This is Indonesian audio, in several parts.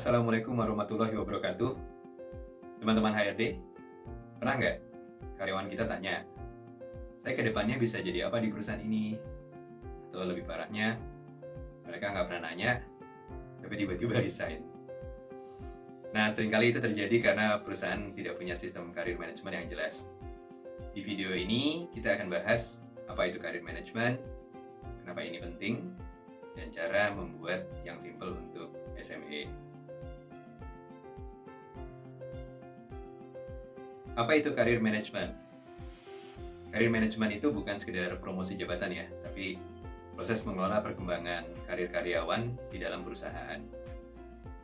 Assalamualaikum warahmatullahi wabarakatuh. Teman-teman HRD, pernah nggak karyawan kita tanya, saya ke depannya bisa jadi apa di perusahaan ini? Atau lebih parahnya, mereka nggak pernah nanya, tapi tiba-tiba resign. Nah, seringkali itu terjadi karena perusahaan tidak punya sistem karir manajemen yang jelas. Di video ini, kita akan bahas apa itu karir manajemen, kenapa ini penting, dan cara membuat yang simple untuk SME. Apa itu karir manajemen? Karir manajemen itu bukan sekedar promosi jabatan ya, tapi proses mengelola perkembangan karir karyawan di dalam perusahaan.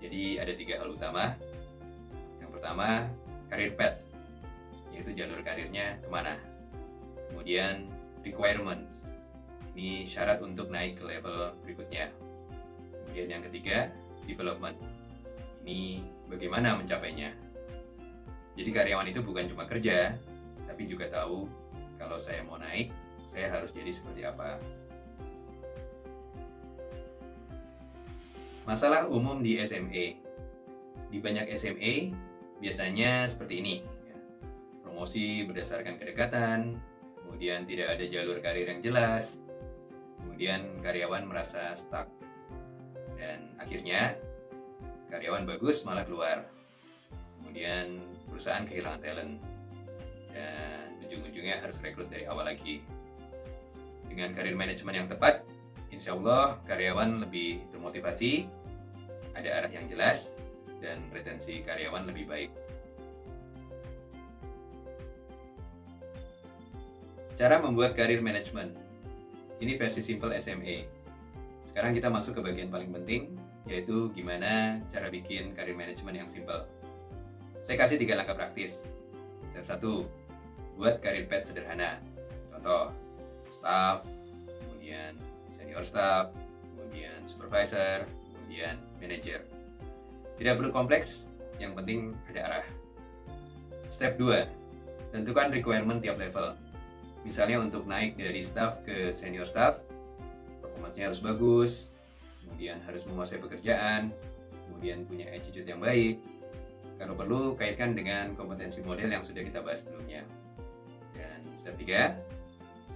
Jadi ada 3 hal utama. Yang pertama, karir path, yaitu jalur karirnya kemana. Kemudian requirements, ini syarat untuk naik ke level berikutnya. Kemudian yang ketiga, development, ini bagaimana mencapainya. Jadi karyawan itu bukan cuma kerja, tapi juga tahu kalau saya mau naik, saya harus jadi seperti apa. Masalah umum di SME. Di banyak SME, biasanya seperti ini. Promosi berdasarkan kedekatan, kemudian tidak ada jalur karir yang jelas, kemudian karyawan merasa stuck. Dan akhirnya, karyawan bagus malah keluar. Kemudian perusahaan kehilangan talent dan ujung-ujungnya harus rekrut dari awal lagi. Dengan karir manajemen yang tepat, insya Allah karyawan lebih termotivasi, ada arah yang jelas, dan retensi karyawan lebih baik. Cara membuat karir manajemen. Ini versi simple SME. Sekarang kita masuk ke bagian paling penting, yaitu gimana cara bikin karir manajemen yang simple. Saya kasih 3 langkah praktis. Step 1, buat karir path sederhana. Contoh, staff, kemudian senior staff, kemudian supervisor, kemudian manager. Tidak perlu kompleks, yang penting ada arah. Step 2, tentukan requirement tiap level. Misalnya untuk naik dari staff ke senior staff, performanya harus bagus, kemudian harus menguasai pekerjaan, kemudian punya attitude yang baik. Kalau perlu, kaitkan dengan kompetensi model yang sudah kita bahas sebelumnya. Dan step 3,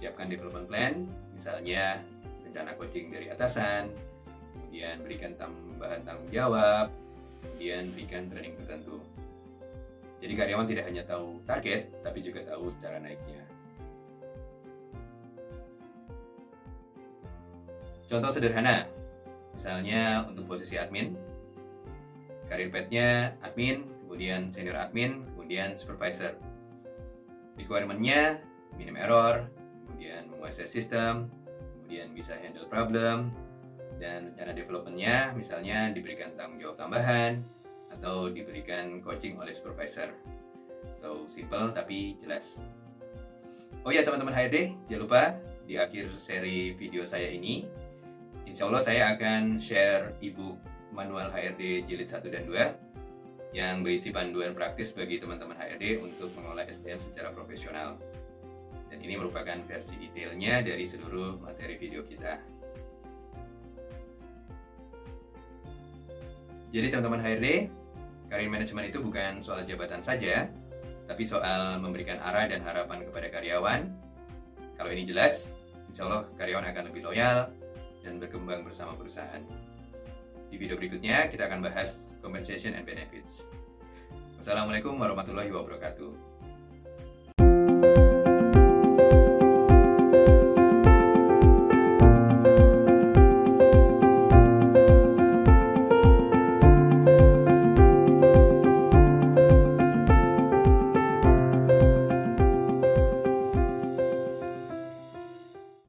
siapkan development plan, misalnya rencana coaching dari atasan, kemudian berikan tambahan tanggung jawab, kemudian berikan training tertentu. Jadi karyawan tidak hanya tahu target, tapi juga tahu cara naiknya. Contoh sederhana, misalnya untuk posisi admin, karir path-nya admin, kemudian senior admin, kemudian supervisor. Requirement-nya minim error, kemudian menguasai sistem, kemudian bisa handle problem, dan rencana development-nya misalnya diberikan tanggung jawab tambahan atau diberikan coaching oleh supervisor. So, simple tapi jelas. Oh ya teman-teman HRD, jangan lupa di akhir seri video saya ini, insya Allah saya akan share ebook Manual HRD Jilid 1 dan 2 yang berisi panduan praktis bagi teman-teman HRD untuk mengelola SDM secara profesional. Dan ini merupakan versi detailnya dari seluruh materi video kita. Jadi teman-teman HRD, karir manajemen itu bukan soal jabatan saja, tapi soal memberikan arah dan harapan kepada karyawan. Kalau ini jelas, insya Allah karyawan akan lebih loyal dan berkembang bersama perusahaan. Di video berikutnya kita akan bahas compensation and benefits. Wassalamualaikum warahmatullahi wabarakatuh.